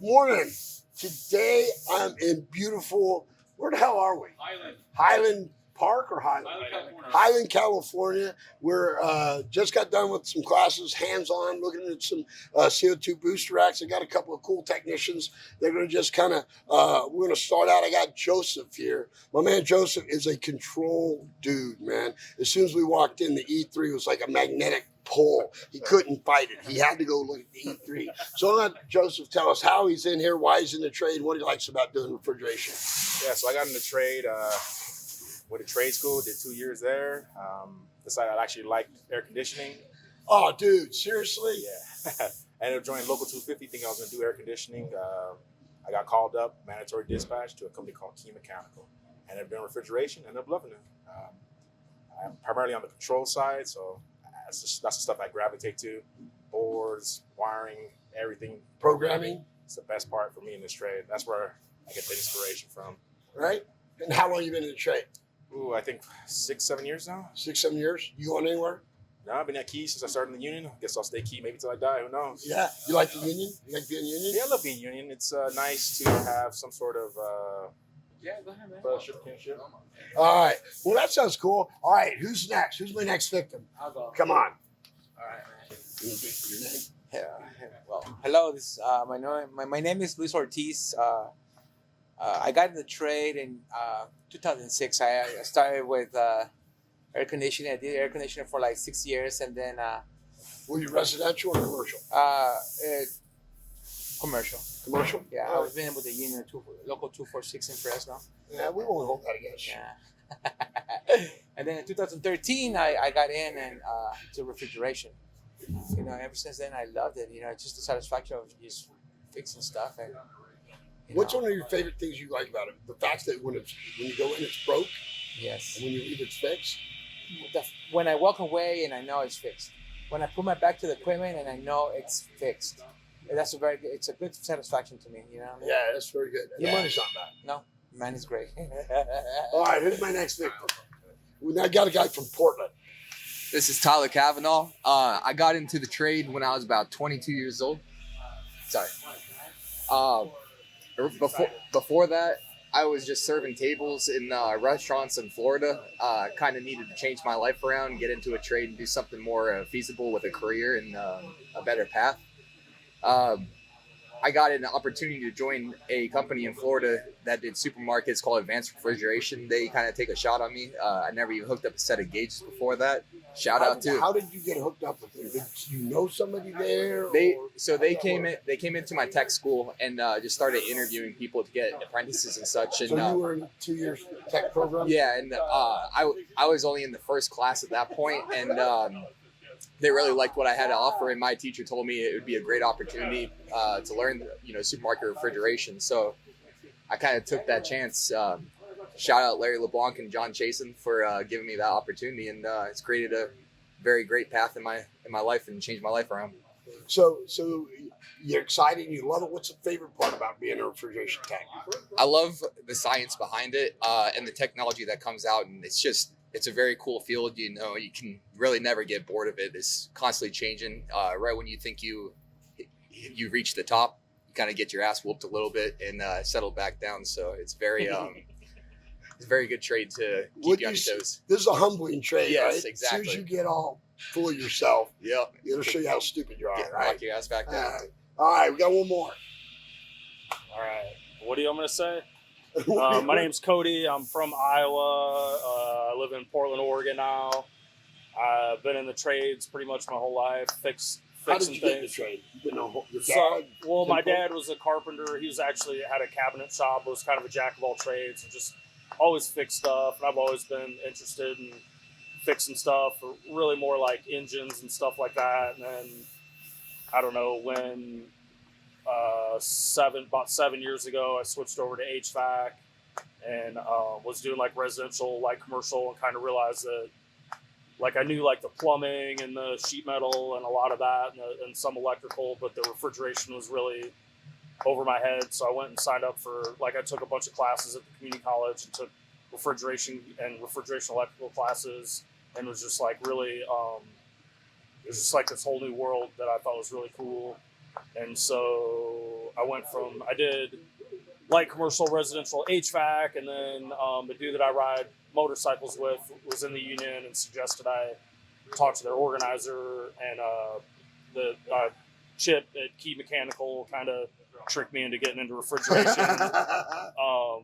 Morning. Today I'm in beautiful, where the hell are we? Highland Park or Highland? Highland, California. We're just got done with some classes, hands-on, looking at some CO2 booster racks. I got a couple of cool technicians. They're going to just kind of, we're going to start out. I got Joseph here. My man Joseph is a control dude, man. As soon as we walked in, the E3 was like a magnetic pull. He couldn't fight it. He had to go look at the E3. So I'll let Joseph tell us how he's in here, why he's in the trade, what he likes about doing refrigeration. Yeah, so I got in the trade with a trade school, did 2 years there. Decided I actually liked air conditioning. Oh, dude, seriously? Yeah. I ended up joining Local 250, thinking I was going to do air conditioning. I got called up, mandatory dispatch, to a company called Key Mechanical. Ended up doing refrigeration, ended up loving it. I'm primarily on the control side, so that's the stuff I gravitate to. Boards, wiring, everything. Programming? It's the best part for me in this trade. That's where I get the inspiration from. Right? And how long you been in the trade? Ooh, I think 6-7 years now. 6-7 years? You going anywhere? No, I've been at Key since I started in the union. I guess I'll stay Key maybe till I die. Who knows? Yeah. You like the union? You like being union? Yeah, I love being union. It's nice to have some sort of Yeah, go ahead, man. fellowship, kinship. All right. Well, that sounds cool. All right. Who's next? Who's my next victim? I'll go. Come on. All right, man. Your name? Well, hello. This my name is Luis Ortiz. I got in the trade in 2006. I started with air conditioning. I did air conditioning for like 6 years, and then Were you residential or commercial? commercial. Commercial? Yeah, All I right. was been with the union local 246 in Fresno. Yeah, we won't hold that against you. Yeah. And then in 2013, I got in and to refrigeration. You know, ever since then I loved it. You know, it's just the satisfaction of just fixing stuff. And What's one of your favorite things you like about it? The fact that when you go in, it's broke, Yes. and when you leave, it's fixed. When I walk away and I know it's fixed. When I put my back to the equipment and I know it's fixed. That's it's a good satisfaction to me. You know. Yeah, that's very good. And Yeah. the money's not bad. No, man is great. All right, who's my next victim? I got a guy from Portland. This is Tyler Kavanaugh. I got into the trade when I was about 22 years old. Sorry. Before that, I was just serving tables in restaurants in Florida. Kind of needed to change my life around, get into a trade and do something more feasible with a career and a better path. I got an opportunity to join a company in Florida that did supermarkets called Advanced Refrigeration. They kind of take a shot on me. I never even hooked up a set of gauges before that. How did you get hooked up with them? Did you know somebody there? They came into my tech school and just started interviewing people to get apprentices and such. And So you were in 2 years tech program? yeah, and I was only in the first class at that point, and they really liked what I had to offer. And my teacher told me it would be a great opportunity to learn, supermarket refrigeration. So I kind of took that chance. Shout out Larry LeBlanc and John Chasen for giving me that opportunity, and it's created a very great path in my life and changed my life around. So you're excited and you love it. What's the favorite part about being a refrigeration tech? I love the science behind it and the technology that comes out, and it's a very cool field. You can really never get bored of it. It's constantly changing. Right when you think you reach the top, you kind of get your ass whooped a little bit and settle back down. So it's very it's a very good trade to keep you on your toes. This is a humbling trade, Yes, right? exactly. As soon as you get all full of yourself, Yeah, it'll show you how stupid you are, right? knock your ass back down. All right, we got one more. All right. What do you want me to say? My name's Cody. I'm from Iowa. I live in Portland, Oregon now. I've been in the trades pretty much my whole life, How fixing did you get in the things. trade? You know, your So, dad? well, my dad was a carpenter. He was actually had a cabinet shop. Was kind of a jack of all trades. And just always fixed stuff. And I've always been interested in fixing stuff, or really more like engines and stuff like that. And then I don't know when. About 7 years ago, I switched over to HVAC and was doing like residential, like commercial, and kind of realized that like I knew like the plumbing and the sheet metal and a lot of that and some electrical, but the refrigeration was really over my head. So I went and signed up for I took a bunch of classes at the community college and took refrigeration and refrigeration electrical classes, and was just like really it was just like this whole new world that I thought was really cool. And so I did light commercial, residential HVAC, and then the dude that I ride motorcycles with was in the union and suggested I talk to their organizer, and the Chip at Key Mechanical kind of tricked me into getting into refrigeration,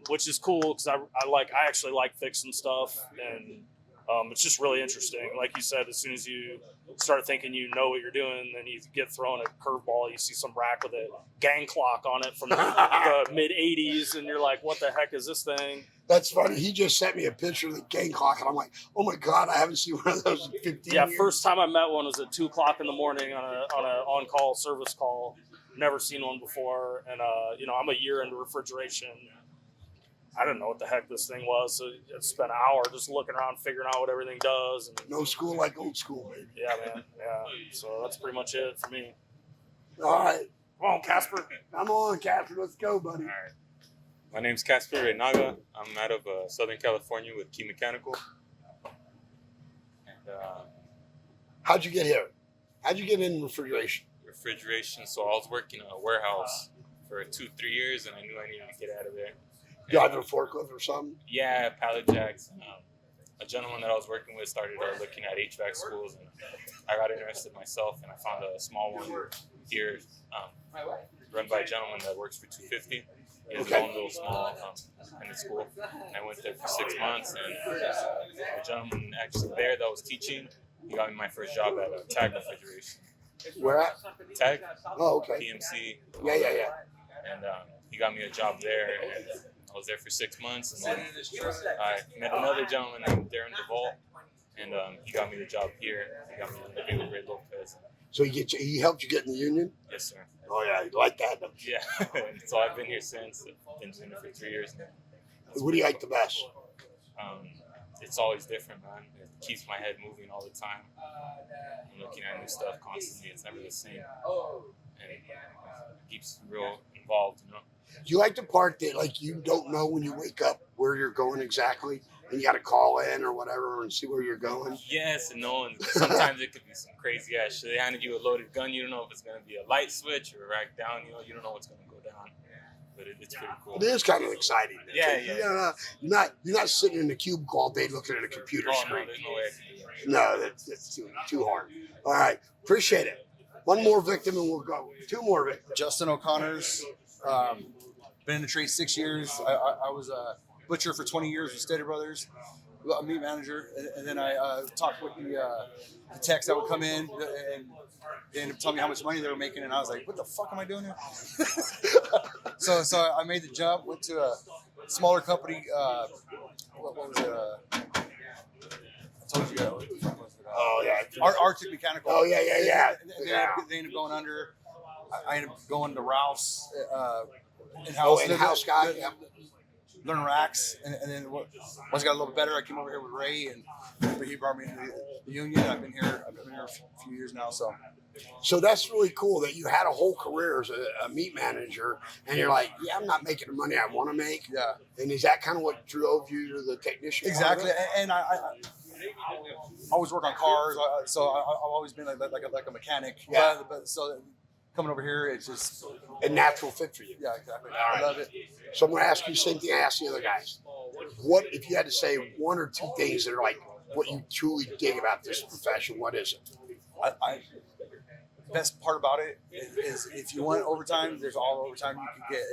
which is cool because I actually like fixing stuff, and it's just really interesting. Like you said, as soon as you start thinking you know what you're doing, then you get thrown a curveball. You see some rack with a gang clock on it from the mid '80s, and you're like, "What the heck is this thing?" That's funny. He just sent me a picture of the gang clock, and I'm like, "Oh my god, I haven't seen one of those in 15 years." First time I met one was at 2:00 in the morning on a on-call service call. Never seen one before, and I'm a year into refrigeration. I didn't know what the heck this thing was, so I spent an hour just looking around, figuring out what everything does. And no school like old school, baby. yeah, man. Yeah. So that's pretty much it for me. All right, Come on, Casper. come on, Casper, let's go, buddy. All right. My name's Casper Renaga. I'm out of Southern California with Key Mechanical. And How'd you get here? How'd you get in refrigeration? refrigeration. So I was working in a warehouse for 2-3 years, and I knew I needed to get out of there. Driving a forklift or something? Yeah, pallet jacks. And, a gentleman that I was working with started looking at HVAC schools, and I got interested myself, and I found a small one here run by a gentleman that works for 250. He has his own little small independent school. And I went there for 6 months, and the gentleman actually there that was teaching, he got me my first job at Tag Refrigeration. Where at? Tag, Oh, okay. PMC. Yeah. And he got me a job there, and I was there for 6 months, and then I met another gentleman named Darren DeVault, and he got me the job here. He got me to interview with Ray Lopez. So he helped you get in the union? Yes, sir. Oh yeah, you like that? Don't you? Yeah. So I've been here since. I've been doing it for 3 years now. What do you like the best? It's always different, man. It keeps my head moving all the time. I'm looking at new stuff constantly. It's never the same. And it keeps you real involved, you know? Do you like the part that like you don't know when you wake up where you're going exactly, and you got to call in or whatever and see where you're going? Yes and no, and sometimes it could be some crazy ass shit. They handed you a loaded gun, you don't know if it's gonna be a light switch or a rack down. You don't know what's gonna go down, but it's pretty cool. It is kind of exciting. Yeah. You're not sitting in a cubicle all day looking at a computer Oh no, screen. there's no way I can do that. No, that's too hard. All right, appreciate it. One more victim and we'll go. 2 more victims. Justin O'Connor's been in the trade 6 years. I was a butcher for 20 years with Steady Brothers, a meat manager, and then I talked with the techs that would come in, and they ended up telling me how much money they were making, and I was like, "What the fuck am I doing here?" so I made the jump, went to a smaller company. What was it? I told you. Oh yeah. Arctic Mechanical. Oh yeah. They ended up going under. I ended up going to Ralph's Oh, in-house guy. Yeah. Learn racks, and then once I got a little bit better, I came over here with Ray, and he brought me into the union. I've been here a few years now, so. So that's really cool that you had a whole career as a meat manager, and you're like, yeah, I'm not making the money I want to make. Yeah. And is that kind of what drove you to the technician? Exactly, and I always work on cars, so I've always been like a mechanic. Yeah. But so coming over here, it's just A natural fit for you. yeah, exactly. All I love it. So I'm going to ask you the same thing I asked the other guys. What if you had to say 1 or 2 things that are like what you truly dig about this profession? What is it? The best part about it is if you want overtime, there's all overtime you can get.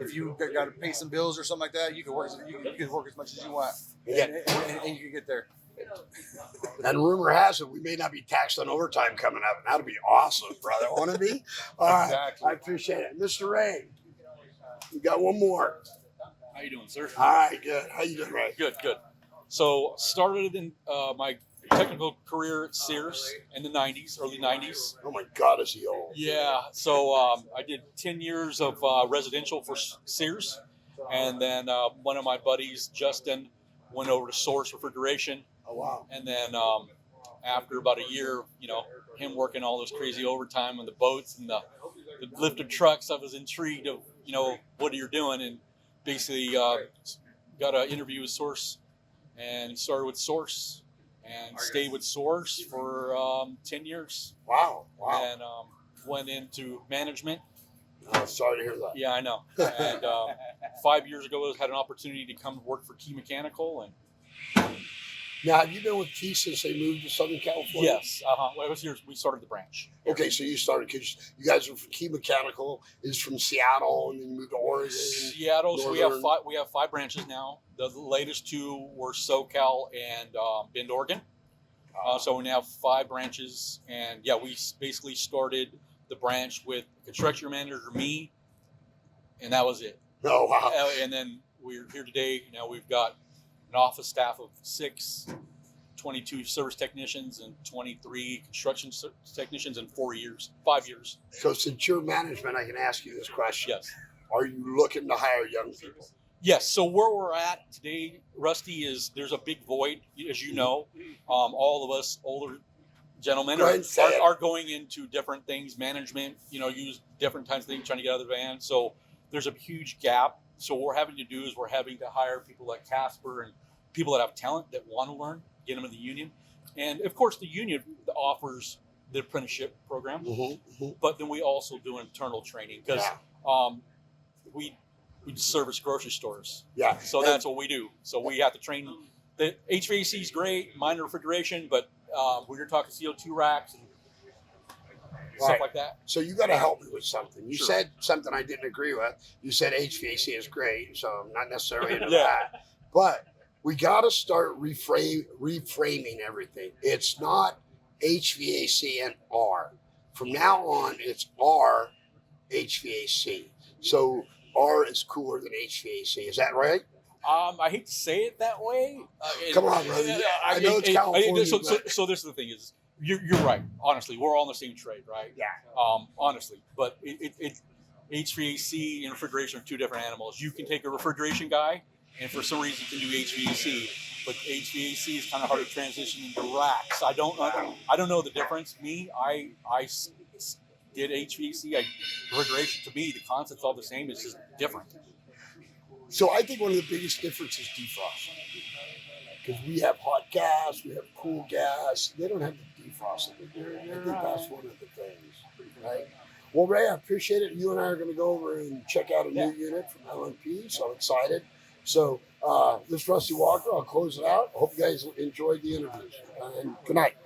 If you got to pay some bills or something like that, you can work as much as you want, and you can get there. And rumor has it we may not be taxed on overtime coming up. And that'll be awesome, brother. Want to be? All right. Exactly. I appreciate it. Mr. Ray, we got one more. How you doing, sir? All right, good. How you doing, Ray? Good. So started in my technical career at Sears in the 90s, early 90s. Oh, my God, is he old? Yeah, so I did 10 years of residential for Sears. And then one of my buddies, Justin, went over to Source Refrigeration. Oh, wow. And then after about a year, him working all this crazy overtime on the boats and the lifted trucks, I was intrigued of, what you're doing. And basically got an interview with Source and started with Source and stayed with Source for 10 years. Wow. And went into management Oh, sorry to hear that. Yeah, I know. And 5 years ago, I had an opportunity to come work for Key Mechanical, and Now, have you been with Key since they moved to Southern California? yes, well, it was here. We started the branch. Okay, so you started because you guys are from Key Mechanical is from Seattle, and then you moved to Oregon. Seattle. So Northern. we have five branches now. The latest two were SoCal and Bend, Oregon. So we now have 5 branches, and yeah, we basically started the branch with construction manager, me, and that was it. Oh wow! And then we're here today. Now we've got an office staff of 6, 22 service technicians, and 23 construction technicians in 5 years. So since you're management, I can ask you this question: Yes. Are you looking to hire young people? Yes. So where we're at today, Rusty, is there's a big void, as you know. All of us older gentlemen Go ahead and say it. are going into different things, management, use different kinds of things, trying to get out of the van. So there's a huge gap. So what we're having to do is we're having to hire people like Casper and people that have talent that want to learn, get them in the union. And of course, the union offers the apprenticeship program, but then we also do internal training because we service grocery stores. Yeah. So that's what we do. So we have to train. The HVAC is great, minor refrigeration, but when you're talking CO2 racks and stuff like that. So you got to help me with something. You Sure. said something I didn't agree with. You said HVAC is great, so I'm not necessarily into Yeah. that. But we got to start reframing everything. It's not HVAC and R. From now on, it's R HVAC. So R is cooler than HVAC. Is that right? I hate to say it that way. Come on, brother. I know it's California, So this is the thing is, you're right. Honestly, we're all in the same trade, right? Yeah. Honestly, but it HVAC and refrigeration are two different animals. You can take a refrigeration guy, and for some reason you can do HVAC, but HVAC is kind of hard to transition into racks. I don't know the difference. Me, I did HVAC. Refrigeration, to me, the concept's all the same. It's just different. So I think one of the biggest differences is defrost. Because we have hot gas, we have cool gas. They don't have the defrost. I think that's one of the things, right? Well, Ray, I appreciate it. You and I are going to go over and check out a new unit from LNP, so I'm excited. So this is Rusty Walker. I'll close it out. I hope you guys enjoyed the interview. And good night.